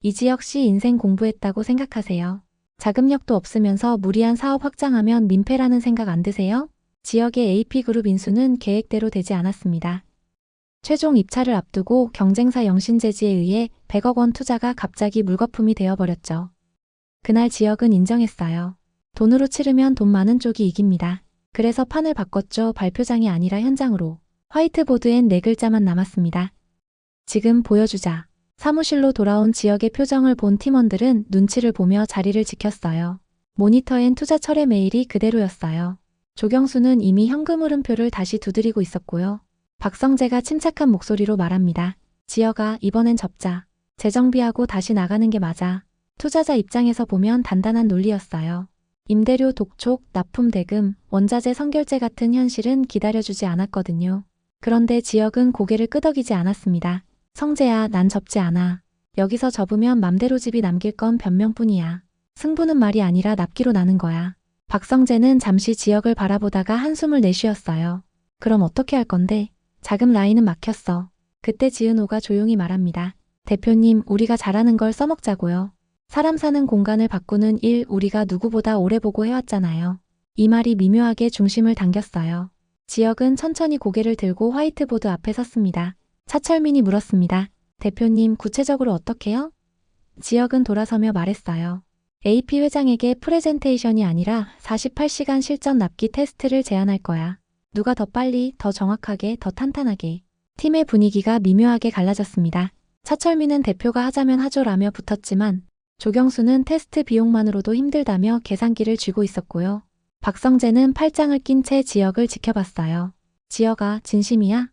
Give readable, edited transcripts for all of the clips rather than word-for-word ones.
이지혁 씨 인생 공부했다고 생각하세요? 자금력도 없으면서 무리한 사업 확장하면 민폐라는 생각 안 드세요? 지역의 AP그룹 인수는 계획대로 되지 않았습니다. 최종 입찰을 앞두고 경쟁사 영신재지에 의해 100억 원 투자가 갑자기 물거품이 되어버렸죠. 그날 지역은 인정했어요. 돈으로 치르면 돈 많은 쪽이 이깁니다. 그래서 판을 바꿨죠. 발표장이 아니라 현장으로. 화이트보드엔 4글자만 남았습니다. 지금 보여주자. 사무실로 돌아온 지역의 표정을 본 팀원들은 눈치를 보며 자리를 지켰어요. 모니터엔 투자 철회 메일이 그대로였어요. 조경수는 이미 현금 흐름표를 다시 두드리고 있었고요. 박성재가 침착한 목소리로 말합니다. 지혁아, 이번엔 접자. 재정비하고 다시 나가는 게 맞아. 투자자 입장에서 보면 단단한 논리였어요. 임대료 독촉, 납품 대금, 원자재 선결제 같은 현실은 기다려주지 않았거든요. 그런데 지역은 고개를 끄덕이지 않았습니다. 성재야, 난 접지 않아. 여기서 접으면 맘대로 집이 남길 건 변명뿐이야. 승부는 말이 아니라 납기로 나는 거야. 박성재는 잠시 지역을 바라보다가 한숨을 내쉬었어요. 그럼 어떻게 할 건데? 자금 라인은 막혔어. 그때 지은호가 조용히 말합니다. 대표님, 우리가 잘하는 걸 써먹자고요. 사람 사는 공간을 바꾸는 일 우리가 누구보다 오래 보고 해왔잖아요. 이 말이 미묘하게 중심을 당겼어요. 지역은 천천히 고개를 들고 화이트보드 앞에 섰습니다. 차철민이 물었습니다. 대표님, 구체적으로 어떻게요? 지역은 돌아서며 말했어요. AP 회장에게 프레젠테이션이 아니라 48시간 실전 납기 테스트를 제안할 거야. 누가 더 빨리, 더 정확하게, 더 탄탄하게. 팀의 분위기가 미묘하게 갈라졌습니다. 차철민은 대표가 하자면 하죠라며 붙었지만 조경수는 테스트 비용만으로도 힘들다며 계산기를 쥐고 있었고요. 박성재는 팔짱을 낀 채 지역을 지켜봤어요. 지역아, 진심이야?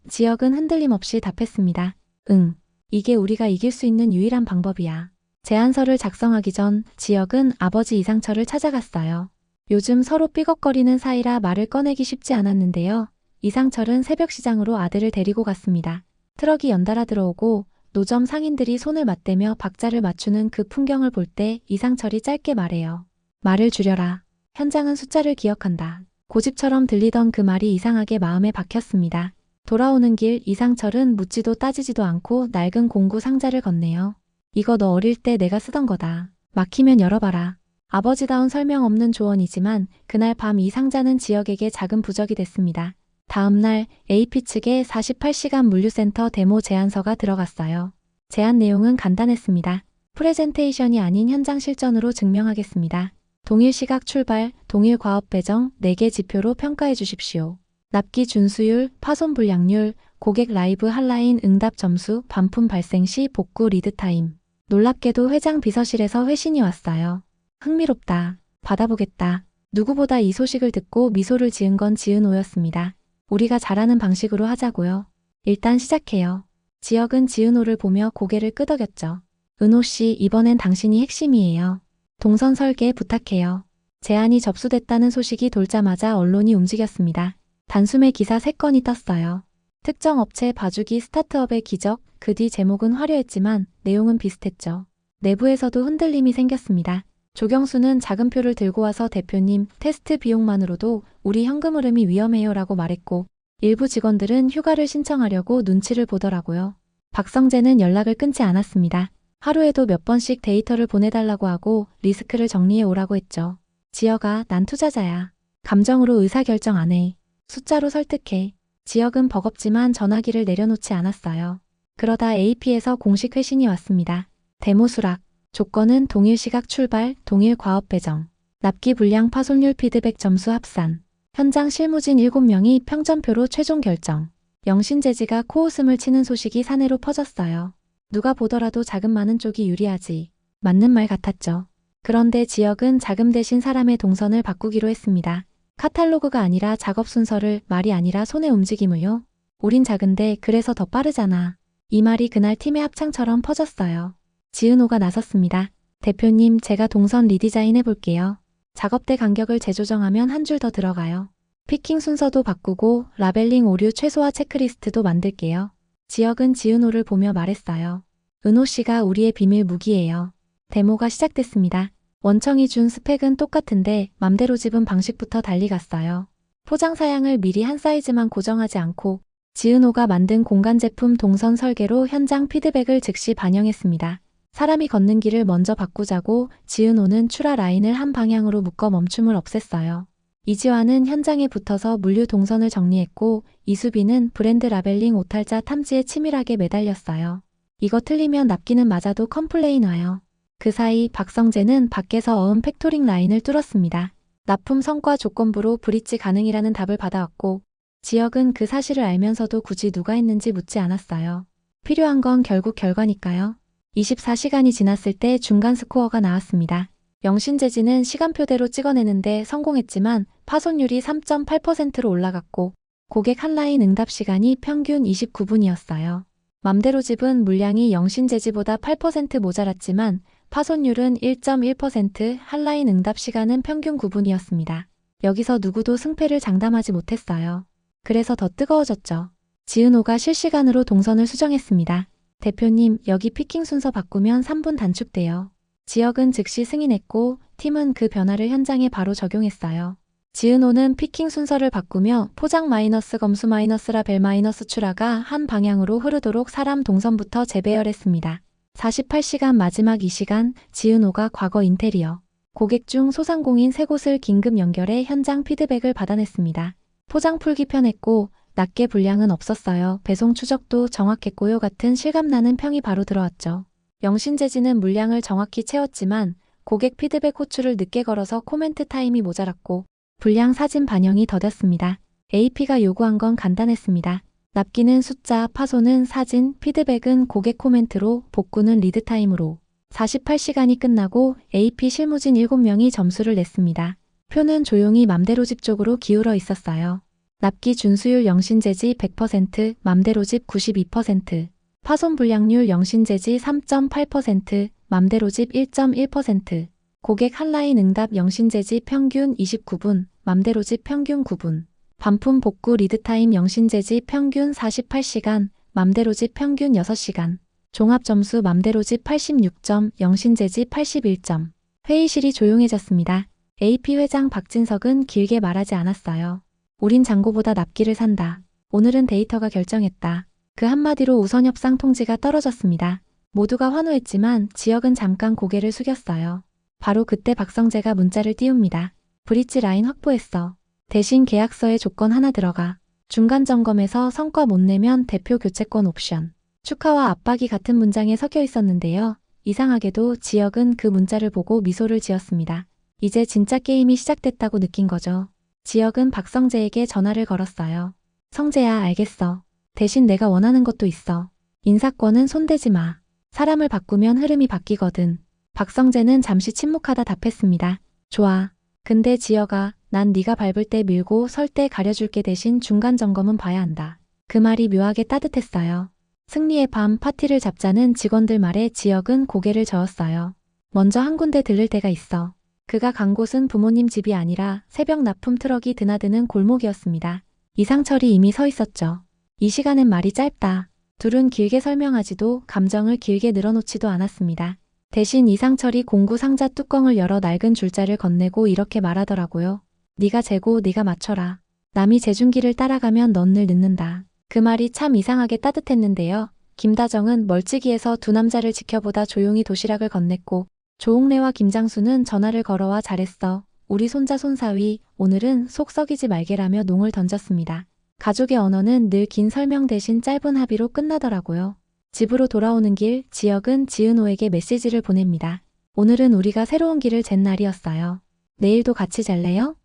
지역은 흔들림 없이 답했습니다. 응, 이게 우리가 이길 수 있는 유일한 방법이야. 제안서를 작성하기 전 지역은 아버지 이상철을 찾아갔어요. 요즘 서로 삐걱거리는 사이라 말을 꺼내기 쉽지 않았는데요. 이상철은 새벽 시장으로 아들을 데리고 갔습니다. 트럭이 연달아 들어오고 노점 상인들이 손을 맞대며 박자를 맞추는 그 풍경을 볼 때 이상철이 짧게 말해요. 말을 줄여라. 현장은 숫자를 기억한다. 고집처럼 들리던 그 말이 이상하게 마음에 박혔습니다. 돌아오는 길 이상철은 묻지도 따지지도 않고 낡은 공구 상자를 건네요. 이거 너 어릴 때 내가 쓰던 거다. 막히면 열어봐라. 아버지다운 설명 없는 조언이지만 그날 밤 이 상자는 지역에게 작은 부적이 됐습니다. 다음 날 AP 측에 48시간 물류센터 데모 제안서가 들어갔어요. 제안 내용은 간단했습니다. 프레젠테이션이 아닌 현장 실전으로 증명하겠습니다. 동일 시각 출발, 동일 과업 배정, 4개 지표로 평가해 주십시오. 납기 준수율, 파손 불량률, 고객 라이브 핫라인 응답 점수, 반품 발생 시 복구 리드타임. 놀랍게도 회장 비서실에서 회신이 왔어요. 흥미롭다. 받아보겠다. 누구보다 이 소식을 듣고 미소를 지은 건 지은호였습니다. 우리가 잘하는 방식으로 하자고요. 일단 시작해요. 지역은 지은호를 보며 고개를 끄덕였죠. 은호 씨, 이번엔 당신이 핵심이에요. 동선 설계 부탁해요. 제안이 접수됐다는 소식이 돌자마자 언론이 움직였습니다. 단숨에 기사 3건이 떴어요. 특정 업체 봐주기 스타트업의 기적, 그 뒤 제목은 화려했지만 내용은 비슷했죠. 내부에서도 흔들림이 생겼습니다. 조경수는 작은 표를 들고 와서 대표님, 테스트 비용만으로도 우리 현금 흐름이 위험해요 라고 말했고 일부 직원들은 휴가를 신청하려고 눈치를 보더라고요. 박성재는 연락을 끊지 않았습니다. 하루에도 몇 번씩 데이터를 보내달라고 하고 리스크를 정리해 오라고 했죠. 지혁아, 난 투자자야. 감정으로 의사결정 안 해. 숫자로 설득해. 지역은 버겁지만 전화기를 내려놓지 않았어요. 그러다 AP에서 공식 회신이 왔습니다. 데모 수락. 조건은 동일 시각 출발, 동일 과업 배정. 납기 불량 파손율 피드백 점수 합산. 현장 실무진 7명이 평점표로 최종 결정. 영신재지가 코웃음을 치는 소식이 사내로 퍼졌어요. 누가 보더라도 자금 많은 쪽이 유리하지. 맞는 말 같았죠. 그런데 지역은 자금 대신 사람의 동선을 바꾸기로 했습니다. 카탈로그가 아니라 작업 순서를, 말이 아니라 손의 움직임을요. 우린 작은데 그래서 더 빠르잖아. 이 말이 그날 팀의 합창처럼 퍼졌어요. 지은호가 나섰습니다. 대표님, 제가 동선 리디자인 해볼게요. 작업대 간격을 재조정하면 한 줄 더 들어가요. 피킹 순서도 바꾸고 라벨링 오류 최소화 체크리스트도 만들게요. 지역은 지은호를 보며 말했어요. 은호 씨가 우리의 비밀 무기예요. 데모가 시작됐습니다. 원청이 준 스펙은 똑같은데 맘대로 집은 방식부터 달리 갔어요. 포장 사양을 미리 한 사이즈만 고정하지 않고 지은호가 만든 공간 제품 동선 설계로 현장 피드백을 즉시 반영했습니다. 사람이 걷는 길을 먼저 바꾸자고 지은호는 출하 라인을 한 방향으로 묶어 멈춤을 없앴어요. 이지화는 현장에 붙어서 물류 동선을 정리했고 이수빈은 브랜드 라벨링 오탈자 탐지에 치밀하게 매달렸어요. 이거 틀리면 납기는 맞아도 컴플레인 와요. 그 사이 박성재는 밖에서 어음 팩토링 라인을 뚫었습니다. 납품 성과 조건부로 브릿지 가능이라는 답을 받아왔고 지역은 그 사실을 알면서도 굳이 누가 했는지 묻지 않았어요. 필요한 건 결국 결과니까요. 24시간이 지났을 때 중간 스코어가 나왔습니다. 영신재지는 시간표대로 찍어내는데 성공했지만 파손율이 3.8%로 올라갔고 고객 한라인 응답 시간이 평균 29분이었어요. 맘대로 집은 물량이 영신재지보다 8% 모자랐지만 파손율은 1.1%, 한라인 응답 시간은 평균 9분이었습니다. 여기서 누구도 승패를 장담하지 못했어요. 그래서 더 뜨거워졌죠. 지은호가 실시간으로 동선을 수정했습니다. 대표님, 여기 피킹 순서 바꾸면 3분 단축돼요. 지역은 즉시 승인했고 팀은 그 변화를 현장에 바로 적용했어요. 지은호는 피킹 순서를 바꾸며 포장 마이너스 검수 마이너스 라벨 마이너스 출하가 한 방향으로 흐르도록 사람 동선부터 재배열했습니다. 48시간 마지막 2시간 지은호가 과거 인테리어 고객 중 소상공인 3곳을 긴급 연결해 현장 피드백을 받아냈습니다. 포장 풀기 편했고 낱개 분량은 없었어요. 배송 추적도 정확했고요 같은 실감나는 평이 바로 들어왔죠. 영신재지는 물량을 정확히 채웠지만 고객 피드백 호출을 늦게 걸어서 코멘트 타임이 모자랐고 분량 사진 반영이 더뎠습니다. AP가 요구한 건 간단했습니다. 납기는 숫자, 파손은 사진, 피드백은 고객 코멘트로, 복구는 리드 타임으로. 48시간이 끝나고 AP 실무진 7명이 점수를 냈습니다. 표는 조용히 맘대로 집 쪽으로 기울어 있었어요. 납기 준수율 영신재지 100%, 맘대로집 92%, 파손 불량률 영신재지 3.8%, 맘대로집 1.1%, 고객 한라인 응답 영신재지 평균 29분, 맘대로집 평균 9분, 반품 복구 리드타임 영신재지 평균 48시간, 맘대로집 평균 6시간, 종합점수 맘대로집 86점, 영신재지 81점. 회의실이 조용해졌습니다. AP 회장 박진석은 길게 말하지 않았어요. 우린 잔고보다 납기를 산다. 오늘은 데이터가 결정했다. 그 한마디로 우선 협상 통지가 떨어졌습니다. 모두가 환호했지만 지역은 잠깐 고개를 숙였어요. 바로 그때 박성재가 문자를 띄웁니다. 브릿지 라인 확보했어. 대신 계약서에 조건 하나 들어가. 중간 점검에서 성과 못 내면 대표 교체권 옵션. 축하와 압박이 같은 문장에 섞여 있었는데요. 이상하게도 지역은 그 문자를 보고 미소를 지었습니다. 이제 진짜 게임이 시작됐다고 느낀 거죠. 지역은 박성재에게 전화를 걸었어요. 성재야, 알겠어. 대신 내가 원하는 것도 있어. 인사권은 손대지 마. 사람을 바꾸면 흐름이 바뀌거든. 박성재는 잠시 침묵하다 답했습니다. 좋아. 근데 지역아, 난 네가 밟을 때 밀고 설 때 가려줄게. 대신 중간 점검은 봐야 한다. 그 말이 묘하게 따뜻했어요. 승리의 밤 파티를 잡자는 직원들 말에 지역은 고개를 저었어요. 먼저 한 군데 들를 데가 있어. 그가 간 곳은 부모님 집이 아니라 새벽 납품 트럭이 드나드는 골목이었습니다. 이상철이 이미 서 있었죠. 이 시간엔 말이 짧다. 둘은 길게 설명하지도 감정을 길게 늘어놓지도 않았습니다. 대신 이상철이 공구 상자 뚜껑을 열어 낡은 줄자를 건네고 이렇게 말하더라고요. 네가 재고 네가 맞춰라. 남이 재준 길을 따라가면 넌 늘 늦는다. 그 말이 참 이상하게 따뜻했는데요. 김다정은 멀찍이에서 두 남자를 지켜보다 조용히 도시락을 건넸고 조옥래와 김장수는 전화를 걸어와 잘했어. 우리 손자 손사위 오늘은 속 썩이지 말게라며 농을 던졌습니다. 가족의 언어는 늘 긴 설명 대신 짧은 합의로 끝나더라고요. 집으로 돌아오는 길 지역은 지은호에게 메시지를 보냅니다. 오늘은 우리가 새로운 길을 잰 날이었어요. 내일도 같이 잘래요?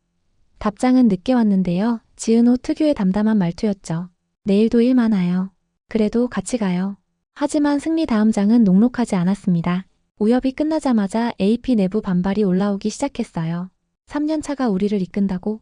답장은 늦게 왔는데요. 지은호 특유의 담담한 말투였죠. 내일도 일 많아요. 그래도 같이 가요. 하지만 승리 다음 장은 녹록하지 않았습니다. 우협이 끝나자마자 AP 내부 반발이 올라오기 시작했어요. 3년차가 우리를 이끈다고?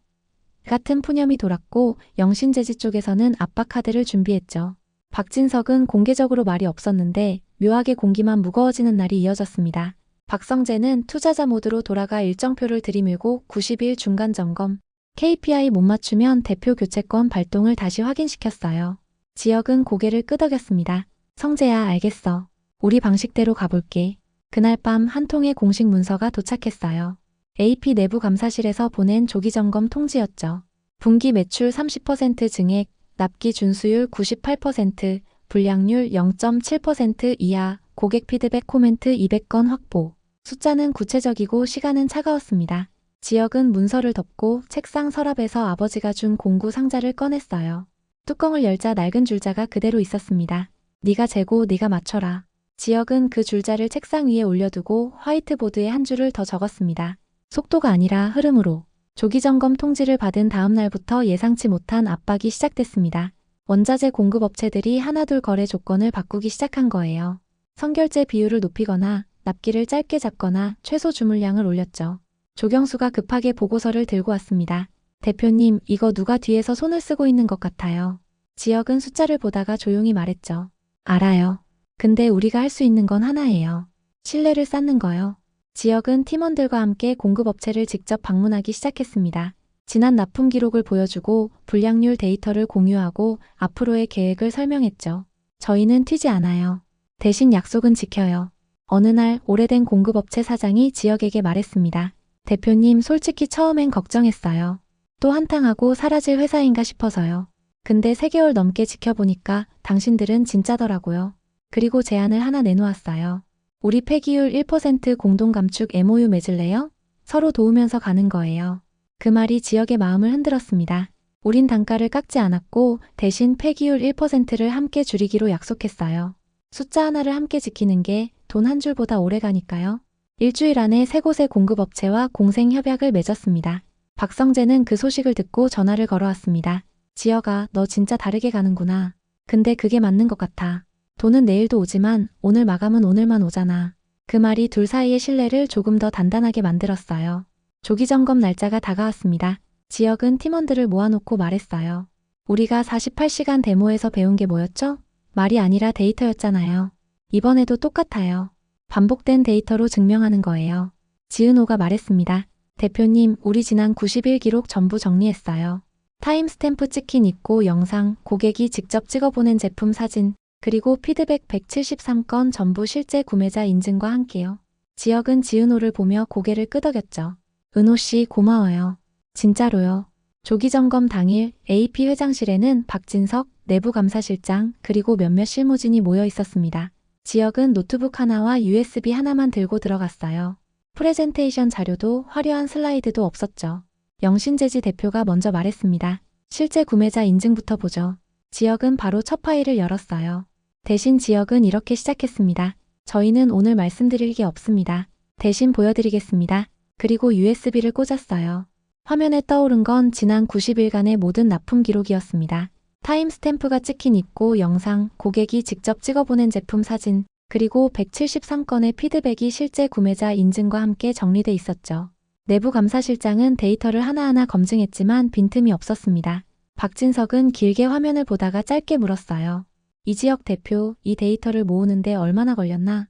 같은 푸념이 돌았고 영신재지 쪽에서는 압박 카드를 준비했죠. 박진석은 공개적으로 말이 없었는데 묘하게 공기만 무거워지는 날이 이어졌습니다. 박성재는 투자자 모드로 돌아가 일정표를 들이밀고 90일 중간 점검, KPI 못 맞추면 대표 교체권 발동을 다시 확인시켰어요. 지역은 고개를 끄덕였습니다. 성재야, 알겠어. 우리 방식대로 가볼게. 그날 밤 한 통의 공식 문서가 도착했어요. AP 내부 감사실에서 보낸 조기점검 통지였죠. 분기 매출 30% 증액, 납기 준수율 98%, 불량률 0.7% 이하, 고객 피드백 코멘트 200건 확보. 숫자는 구체적이고 시간은 차가웠습니다. 지역은 문서를 덮고 책상 서랍에서 아버지가 준 공구 상자를 꺼냈어요. 뚜껑을 열자 낡은 줄자가 그대로 있었습니다. 네가 재고 네가 맞춰라. 지역은 그 줄자를 책상 위에 올려두고 화이트보드에 한 줄을 더 적었습니다. 속도가 아니라 흐름으로. 조기점검 통지를 받은 다음 날부터 예상치 못한 압박이 시작됐습니다. 원자재 공급업체들이 하나둘 거래 조건을 바꾸기 시작한 거예요. 선결제 비율을 높이거나 납기를 짧게 잡거나 최소 주물량을 올렸죠. 조경수가 급하게 보고서를 들고 왔습니다. 대표님, 이거 누가 뒤에서 손을 쓰고 있는 것 같아요. 지역은 숫자를 보다가 조용히 말했죠. 알아요. 근데 우리가 할 수 있는 건 하나예요. 신뢰를 쌓는 거요. 지역은 팀원들과 함께 공급업체를 직접 방문하기 시작했습니다. 지난 납품 기록을 보여주고 불량률 데이터를 공유하고 앞으로의 계획을 설명했죠. 저희는 튀지 않아요. 대신 약속은 지켜요. 어느 날 오래된 공급업체 사장이 지역에게 말했습니다. 대표님, 솔직히 처음엔 걱정했어요. 또 한탕하고 사라질 회사인가 싶어서요. 근데 3개월 넘게 지켜보니까 당신들은 진짜더라고요. 그리고 제안을 하나 내놓았어요. 우리 폐기율 1% 공동 감축 MOU 맺을래요? 서로 도우면서 가는 거예요. 그 말이 지역의 마음을 흔들었습니다. 우린 단가를 깎지 않았고 대신 폐기율 1%를 함께 줄이기로 약속했어요. 숫자 하나를 함께 지키는 게 돈 한 줄보다 오래 가니까요. 일주일 안에 3곳의 공급업체와 공생협약을 맺었습니다. 박성재는 그 소식을 듣고 전화를 걸어왔습니다. 지역아, 너 진짜 다르게 가는구나. 근데 그게 맞는 것 같아. 돈은 내일도 오지만 오늘 마감은 오늘만 오잖아. 그 말이 둘 사이의 신뢰를 조금 더 단단하게 만들었어요. 조기점검 날짜가 다가왔습니다. 지역은 팀원들을 모아놓고 말했어요. 우리가 48시간 데모에서 배운 게 뭐였죠? 말이 아니라 데이터였잖아요. 이번에도 똑같아요. 반복된 데이터로 증명하는 거예요. 지은호가 말했습니다. 대표님, 우리 지난 90일 기록 전부 정리했어요. 타임스탬프 찍힌 입고 영상, 고객이 직접 찍어보낸 제품 사진, 그리고 피드백 173건 전부 실제 구매자 인증과 함께요. 지역은 지은호를 보며 고개를 끄덕였죠. 은호씨 고마워요. 진짜로요. 조기점검 당일 AP 회장실에는 박진석 내부감사실장 그리고 몇몇 실무진이 모여 있었습니다. 지역은 노트북 하나와 USB 하나만 들고 들어갔어요. 프레젠테이션 자료도 화려한 슬라이드도 없었죠. 영신재지 대표가 먼저 말했습니다. 실제 구매자 인증부터 보죠. 지역은 바로 첫 파일을 열었어요. 대신 지역은 이렇게 시작했습니다. 저희는 오늘 말씀드릴 게 없습니다. 대신 보여드리겠습니다. 그리고 USB를 꽂았어요. 화면에 떠오른 건 지난 90일간의 모든 납품 기록이었습니다. 타임스탬프가 찍힌 입고 영상, 고객이 직접 찍어보낸 제품 사진, 그리고 173건의 피드백이 실제 구매자 인증과 함께 정리돼 있었죠. 내부 감사실장은 데이터를 하나하나 검증했지만 빈틈이 없었습니다. 박진석은 길게 화면을 보다가 짧게 물었어요. 이지역 대표, 이 데이터를 모으는데 얼마나 걸렸나?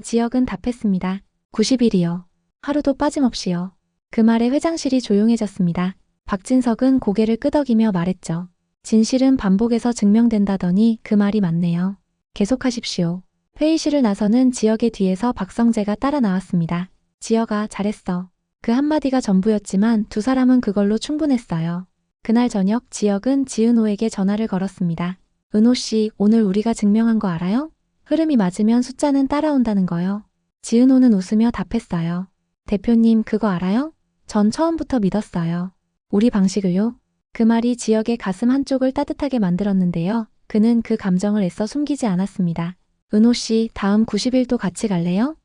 지역은 답했습니다. 90일이요. 하루도 빠짐없이요. 그 말에 회장실이 조용해졌습니다. 박진석은 고개를 끄덕이며 말했죠. 진실은 반복해서 증명된다더니 그 말이 맞네요. 계속하십시오. 회의실을 나서는 지역의 뒤에서 박성재가 따라 나왔습니다. 지역아, 잘했어. 그 한마디가 전부였지만 두 사람은 그걸로 충분했어요. 그날 저녁 지역은 지은호에게 전화를 걸었습니다. 은호씨, 오늘 우리가 증명한 거 알아요? 흐름이 맞으면 숫자는 따라온다는 거요. 지은호는 웃으며 답했어요. 대표님, 그거 알아요? 전 처음부터 믿었어요. 우리 방식을요? 그 말이 지역의 가슴 한쪽을 따뜻하게 만들었는데요. 그는 그 감정을 애써 숨기지 않았습니다. 은호씨, 다음 90일도 같이 갈래요?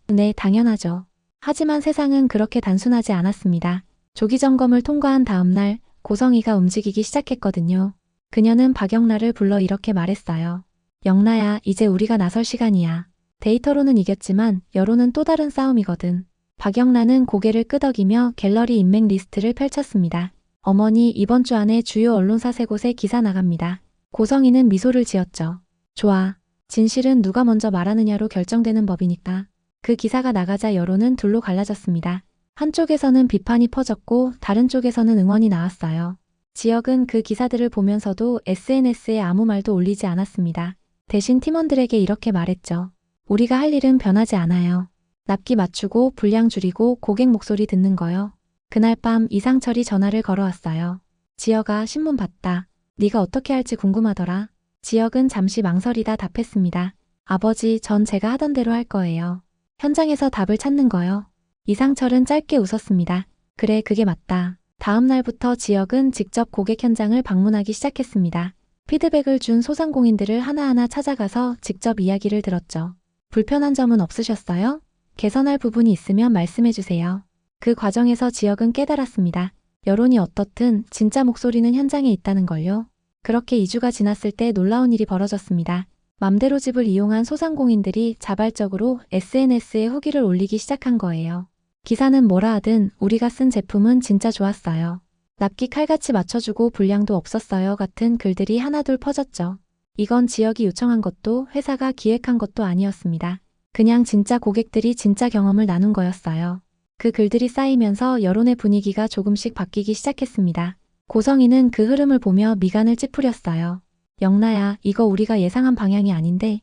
네, 당연하죠. 하지만 세상은 그렇게 단순하지 않았습니다. 조기점검을 통과한 다음 날 고성이가 움직이기 시작했거든요. 그녀는 박영라를 불러 이렇게 말했어요. 영라야, 이제 우리가 나설 시간이야. 데이터로는 이겼지만 여론은 또 다른 싸움이거든. 박영라는 고개를 끄덕이며 갤러리 인맥 리스트를 펼쳤습니다. 어머니, 이번 주 안에 주요 언론사 3곳에 기사 나갑니다. 고성이는 미소를 지었죠. 좋아. 진실은 누가 먼저 말하느냐로 결정되는 법이니까. 그 기사가 나가자 여론은 둘로 갈라졌습니다. 한쪽에서는 비판이 퍼졌고 다른 쪽에서는 응원이 나왔어요. 지역은 그 기사들을 보면서도 SNS에 아무 말도 올리지 않았습니다. 대신 팀원들에게 이렇게 말했죠. 우리가 할 일은 변하지 않아요. 납기 맞추고 분량 줄이고 고객 목소리 듣는 거요. 그날 밤 이상철이 전화를 걸어왔어요. 지역아, 신문 봤다. 네가 어떻게 할지 궁금하더라. 지역은 잠시 망설이다 답했습니다. 아버지, 전 제가 하던 대로 할 거예요. 현장에서 답을 찾는 거요. 이상철은 짧게 웃었습니다. 그래, 그게 맞다. 다음 날부터 지혁은 직접 고객 현장을 방문하기 시작했습니다. 피드백을 준 소상공인들을 하나하나 찾아가서 직접 이야기를 들었죠. 불편한 점은 없으셨어요? 개선할 부분이 있으면 말씀해 주세요. 그 과정에서 지혁은 깨달았습니다. 여론이 어떻든 진짜 목소리는 현장에 있다는 걸요. 그렇게 2주가 지났을 때 놀라운 일이 벌어졌습니다. 맘대로 집을 이용한 소상공인들이 자발적으로 SNS에 후기를 올리기 시작한 거예요. 기사는 뭐라 하든 우리가 쓴 제품은 진짜 좋았어요. 납기 칼같이 맞춰주고 불량도 없었어요 같은 글들이 하나둘 퍼졌죠. 이건 지역이 요청한 것도 회사가 기획한 것도 아니었습니다. 그냥 진짜 고객들이 진짜 경험을 나눈 거였어요. 그 글들이 쌓이면서 여론의 분위기가 조금씩 바뀌기 시작했습니다. 고성이는 그 흐름을 보며 미간을 찌푸렸어요. 영나야, 이거 우리가 예상한 방향이 아닌데.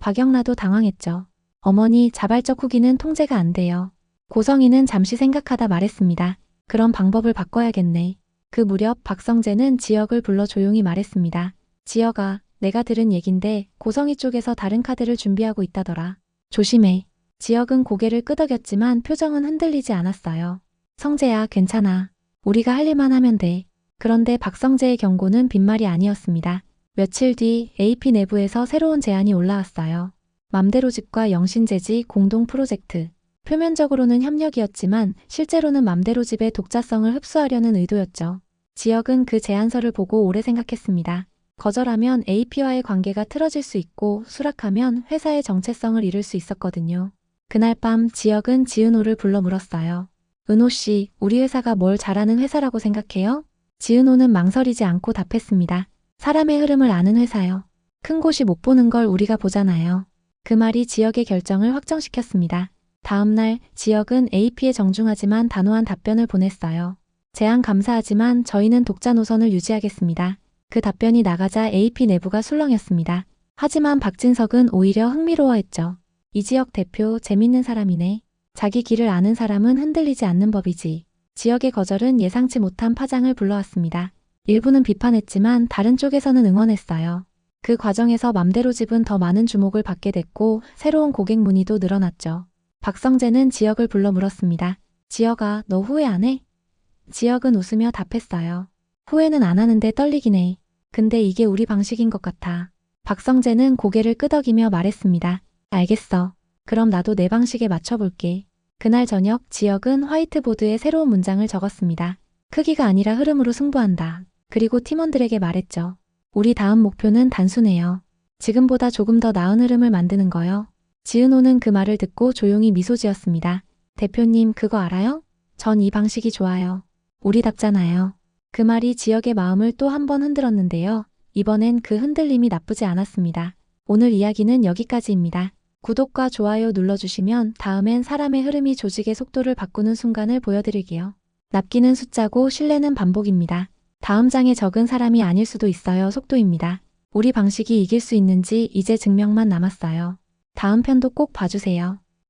박영나도 당황했죠. 어머니, 자발적 후기는 통제가 안 돼요. 고성이는 잠시 생각하다 말했습니다. 그럼 방법을 바꿔야겠네. 그 무렵 박성재는 지혁을 불러 조용히 말했습니다. 지혁아, 내가 들은 얘긴데 고성이 쪽에서 다른 카드를 준비하고 있다더라. 조심해. 지혁은 고개를 끄덕였지만 표정은 흔들리지 않았어요. 성재야, 괜찮아. 우리가 할 일만 하면 돼. 그런데 박성재의 경고는 빈말이 아니었습니다. 며칠 뒤 AP 내부에서 새로운 제안이 올라왔어요. 맘대로 집과 영신재지 공동 프로젝트. 표면적으로는 협력이었지만 실제로는 맘대로 집의 독자성을 흡수하려는 의도였죠. 지혁은 그 제안서를 보고 오래 생각했습니다. 거절하면 AP와의 관계가 틀어질 수 있고 수락하면 회사의 정체성을 잃을 수 있었거든요. 그날 밤 지혁은 지은호를 불러 물었어요. 은호 씨, 우리 회사가 뭘 잘하는 회사라고 생각해요? 지은호는 망설이지 않고 답했습니다. 사람의 흐름을 아는 회사요. 큰 곳이 못 보는 걸 우리가 보잖아요. 그 말이 지혁의 결정을 확정시켰습니다. 다음 날 지혁은 AP에 정중하지만 단호한 답변을 보냈어요. 제안 감사하지만 저희는 독자 노선을 유지하겠습니다. 그 답변이 나가자 AP 내부가 술렁였습니다. 하지만 박진석은 오히려 흥미로워했죠. 이지혁 대표, 재밌는 사람이네. 자기 길을 아는 사람은 흔들리지 않는 법이지. 지역의 거절은 예상치 못한 파장을 불러왔습니다. 일부는 비판했지만 다른 쪽에서는 응원했어요. 그 과정에서 맘대로 집은 더 많은 주목을 받게 됐고 새로운 고객 문의도 늘어났죠. 박성재는 지혁을 불러 물었습니다. 지혁아, 너 후회 안 해? 지혁은 웃으며 답했어요. 후회는 안 하는데 떨리긴 해. 근데 이게 우리 방식인 것 같아. 박성재는 고개를 끄덕이며 말했습니다. 알겠어. 그럼 나도 내 방식에 맞춰볼게. 그날 저녁 지혁은 화이트보드에 새로운 문장을 적었습니다. 크기가 아니라 흐름으로 승부한다. 그리고 팀원들에게 말했죠. 우리 다음 목표는 단순해요. 지금보다 조금 더 나은 흐름을 만드는 거요. 지은호는 그 말을 듣고 조용히 미소 지었습니다. 대표님, 그거 알아요? 전 이 방식이 좋아요. 우리답잖아요. 그 말이 지혁의 마음을 또 한 번 흔들었는데요. 이번엔 그 흔들림이 나쁘지 않았습니다. 오늘 이야기는 여기까지입니다. 구독과 좋아요 눌러주시면 다음엔 사람의 흐름이 조직의 속도를 바꾸는 순간을 보여드릴게요. 납기는 숫자고 신뢰는 반복입니다. 다음 장에 적은 사람이 아닐 수도 있어요. 속도입니다. 우리 방식이 이길 수 있는지 이제 증명만 남았어요. 다음 편도 꼭 봐주세요.